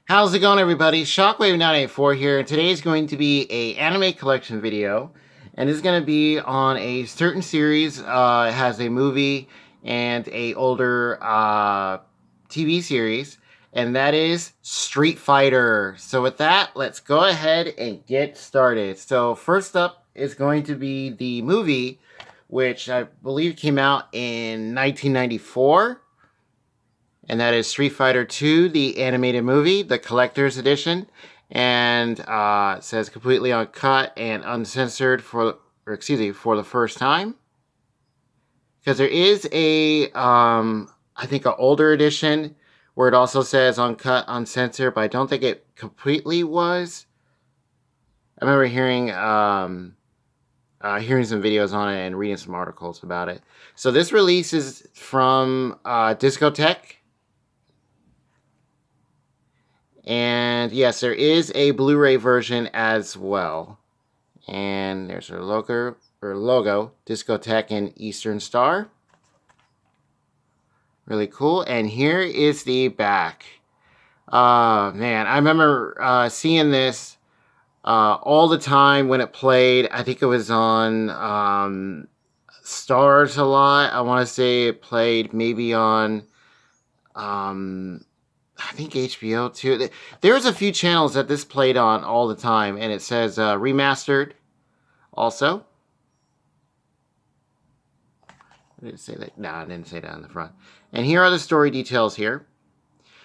How's it going, everybody? Shockwave984 here, and today is going to be a anime collection video, and it's going to be on a certain series. It has a movie and a older TV series, and that is Street Fighter. So with that, let's go ahead and get started. So first up is going to be the movie, which I believe came out in 1994. And that is Street Fighter 2, the animated movie, the collector's edition, and it says completely uncut and uncensored for the first time. Because there is I think an older edition where it also says uncut, uncensored, but I don't think it completely was. I remember hearing some videos on it and reading some articles about it. So this release is from Discotheque. And yes, there is a Blu-ray version as well. And there's our logo, Discotheque and Eastern Star. Really cool. And here is the back. Man, I remember seeing this all the time when it played. I think it was on Stars a lot. I want to say it played maybe on I think HBO too. There's a few channels that this played on all the time, and it says remastered also. I didn't say that. No, I didn't say that on the front. And here are the story details here.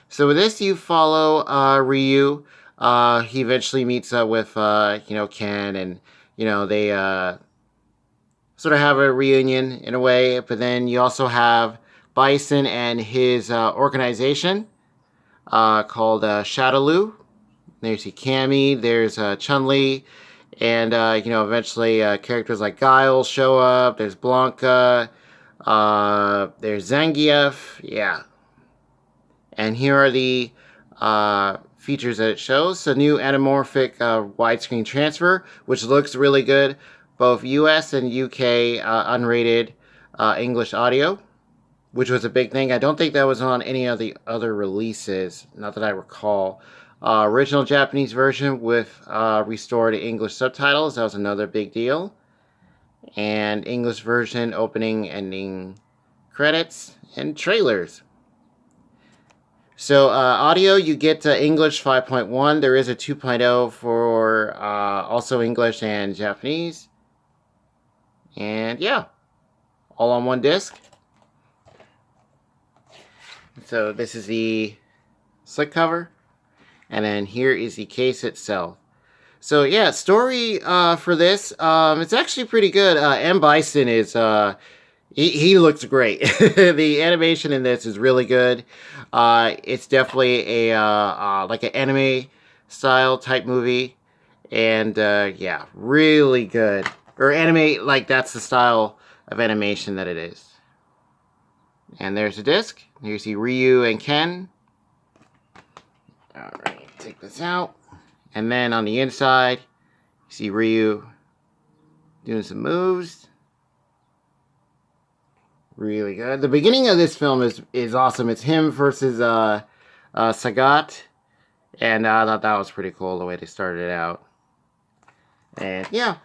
So with this, you follow Ryu. He eventually meets up with Ken, and they sort of have a reunion in a way. But then you also have Bison and his organization. Called Shadaloo. There's Ikami, there's Chun-Li, and eventually characters like Guile show up. There's Blanca, there's Zangief, yeah. And here are the features that it shows. So new anamorphic widescreen transfer, which looks really good. Both US and UK unrated English audio, which was a big thing. I don't think that was on any of the other releases, not that I recall. Original Japanese version with restored English subtitles. That was another big deal. And English version, opening, ending credits, and trailers. So audio, you get English 5.1. There is a 2.0 for also English and Japanese. And yeah, all on one disc. So this is the slick cover, and then here is the case itself. So yeah, story for this, it's actually pretty good. M. Bison is, he looks great. The animation in this is really good. It's definitely a like an anime style type movie, and yeah, really good. Or anime, like that's the style of animation that it is. And there's a disc. Here you see Ryu and Ken. Alright, take this out. And then on the inside, you see Ryu doing some moves. Really good. The beginning of this film is awesome. It's him versus Sagat. And I thought that was pretty cool the way they started it out. And yeah.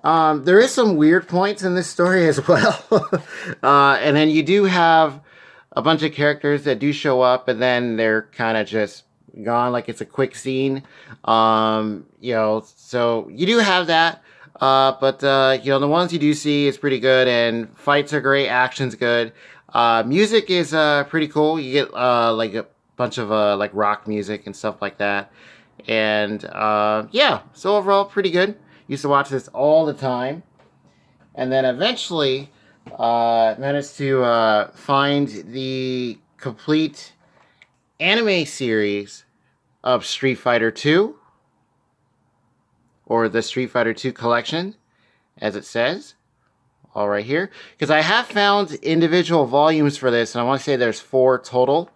There is some weird points in this story as well. And then you do have a bunch of characters that do show up, and then they're kind of just gone, like it's a quick scene. So you do have that. But the ones you do see is pretty good, and fights are great, action's good. Music is pretty cool. You get like a bunch of like rock music and stuff like that. And yeah, so overall pretty good. Used to watch this all the time. And then eventually managed to find the complete anime series of Street Fighter 2. Or the Street Fighter 2 collection, as it says. All right here. Because I have found individual volumes for this, and I want to say there's 4 total.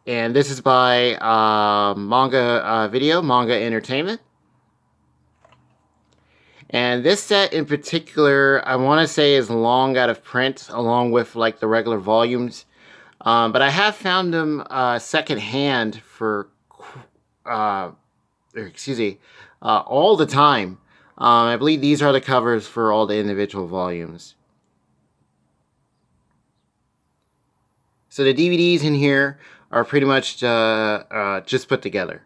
And this is by Manga Entertainment. And this set in particular, I want to say is long out of print, along with like the regular volumes. But I have found them secondhand for, excuse me, all the time. I believe these are the covers for all the individual volumes. So the DVDs in here are pretty much just put together.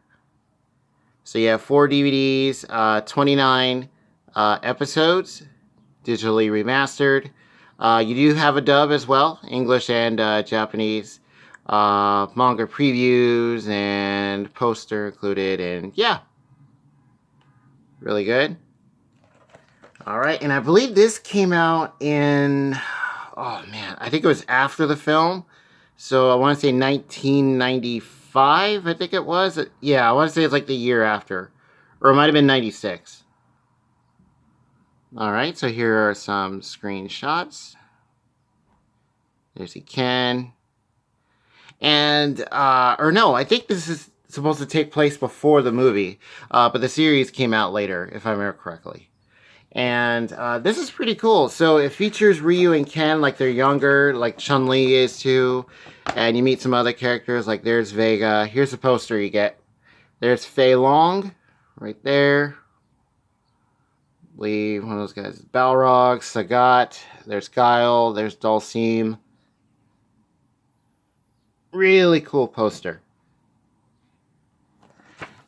So you have 4 DVDs, 29 episodes, digitally remastered. You do have a dub as well, English and Japanese. Manga previews and poster included, and yeah, really good. All right, and I believe this came out in, oh man, I think it was after the film. So I want to say 1995, I think it was. Yeah, I want to say it's like the year after. Or it might have been 96. All right, so here are some screenshots. There's Ken. And, or no, I think this is supposed to take place before the movie. But the series came out later, if I remember correctly. And this is pretty cool. So it features Ryu and Ken like they're younger, like Chun-Li is too. And you meet some other characters, like there's Vega. Here's the poster you get. There's Fei Long, right there. I believe one of those guys is Balrog, Sagat. There's Guile. There's Dulcim. Really cool poster.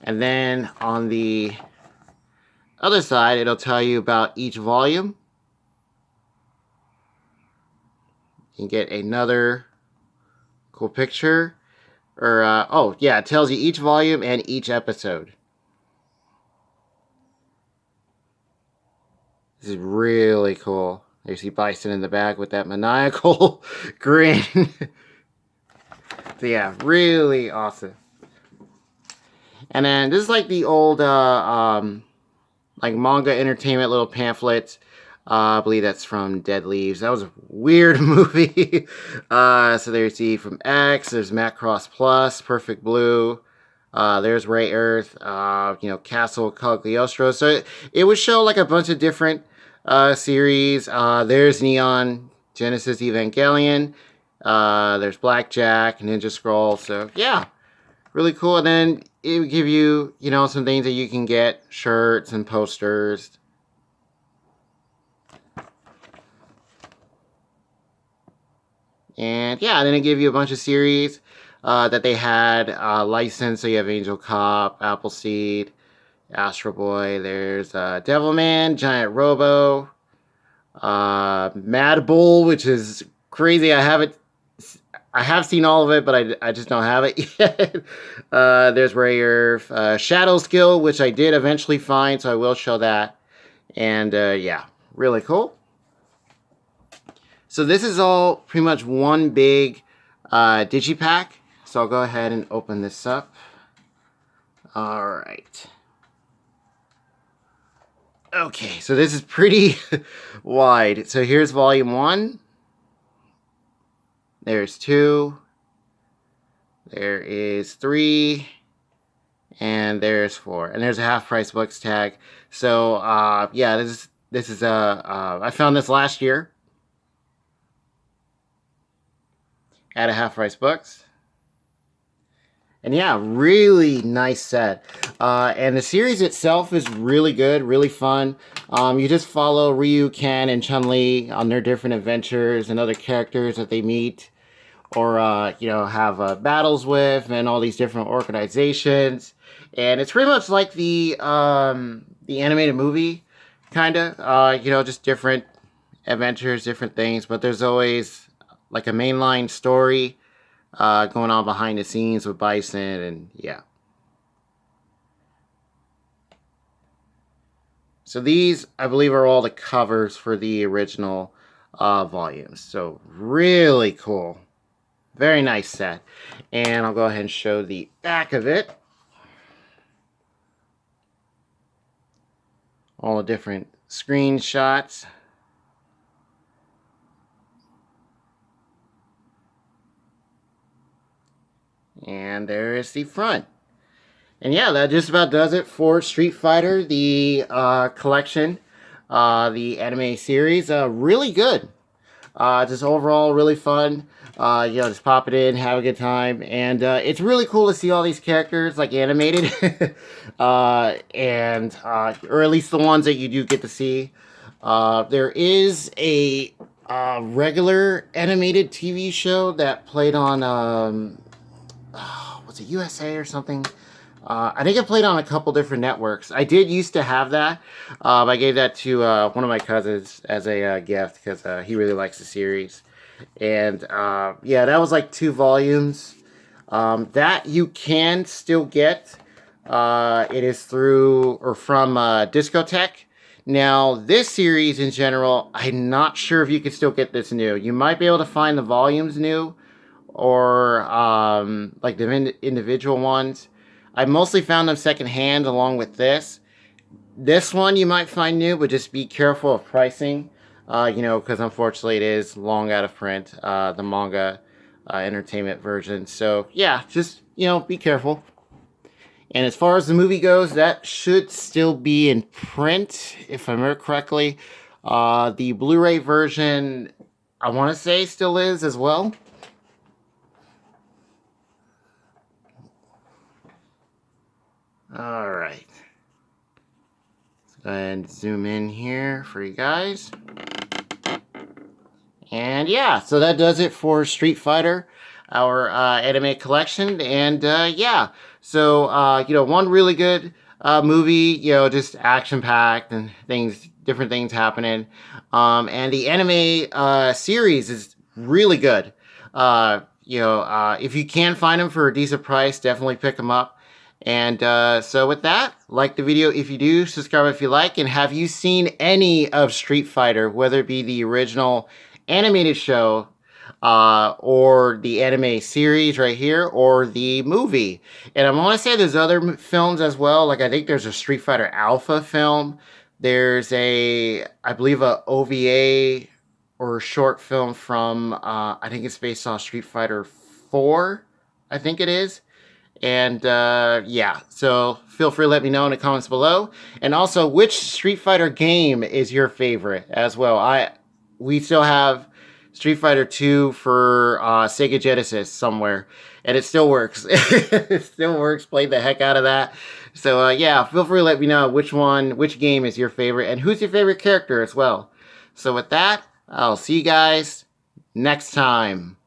And then on the other side, it'll tell you about each volume. You can get another cool picture. Or, oh, yeah, it tells you each volume and each episode. This is really cool. You see Bison in the back with that maniacal grin. So, yeah, really awesome. And then this is like the old, like manga entertainment little pamphlets. I believe that's from Dead Leaves. That was a weird movie. So there you see from X. There's Macross Plus, Perfect Blue. There's Ray Earth. Castle Cagliostro. So it would show like a bunch of different series. There's Neon Genesis Evangelion. There's Blackjack, Ninja Scroll. So yeah, really cool. And then it would give you, some things that you can get, shirts and posters. And yeah, then it give you a bunch of series that they had licensed. So you have Angel Cop, Appleseed, Astro Boy. There's Devilman, Giant Robo, Mad Bull, which is crazy. I have seen all of it, but I just don't have it yet. There's Ray Earth, Shadow Skill, which I did eventually find, so I will show that. And yeah, really cool. So this is all pretty much one big digipack. So I'll go ahead and open this up. All right. Okay, so this is pretty wide. So here's volume 1. There's 2. There is 3. And there's 4. And there's a half price books tag. So yeah, this is I found this last year at a half price books. And yeah, really nice set. And the series itself is really good, really fun. You just follow Ryu, Ken, and Chun-Li on their different adventures and other characters that they meet or, have battles with and all these different organizations. And it's pretty much like the animated movie, kind of. Just different adventures, different things. But there's always like a mainline story going on behind the scenes with Bison, and yeah. So these, I believe, are all the covers for the original volumes. So really cool. Very nice set. And I'll go ahead and show the back of it. All the different screenshots. And there is the front. And yeah, that just about does it for Street Fighter, the collection, the anime series. Really good. Just overall really fun. Just pop it in, have a good time, and it's really cool to see all these characters like animated, or at least the ones that you do get to see. There is a regular animated TV show that played on was it USA or something? I think it played on a couple different networks. I did used to have that. I gave that to one of my cousins as a gift because he really likes the series. And yeah, that was like 2 volumes. That you can still get. It is through or from Discotheque. Now, this series in general, I'm not sure if you can still get this new. You might be able to find the volumes new or like the individual ones. I mostly found them secondhand along with this. This one you might find new, but just be careful of pricing. Because unfortunately it is long out of print, the manga entertainment version. So yeah, just, be careful. And as far as the movie goes, that should still be in print, if I remember correctly. The Blu-ray version, I want to say, still is as well. All right. Let's go ahead and zoom in here for you guys. And yeah, so that does it for Street Fighter, our anime collection. And yeah, so one really good movie, just action-packed and different things happening. And the anime series is really good. If you can find them for a decent price, definitely pick them up. And so with that, like the video if you do, subscribe if you like, and have you seen any of Street Fighter, whether it be the original animated show or the anime series right here, or the movie? And I want to say there's other films as well. Like I think there's a Street Fighter Alpha film. There's I believe a OVA or a short film from I think it's based on Street Fighter 4, I think it is. And yeah, so feel free to let me know in the comments below. And also, which Street Fighter game is your favorite as well? We still have Street Fighter 2 for Sega Genesis somewhere, and it still works. It still works. Played the heck out of that. So yeah, feel free to let me know which game is your favorite, and who's your favorite character as well. So with that, I'll see you guys next time.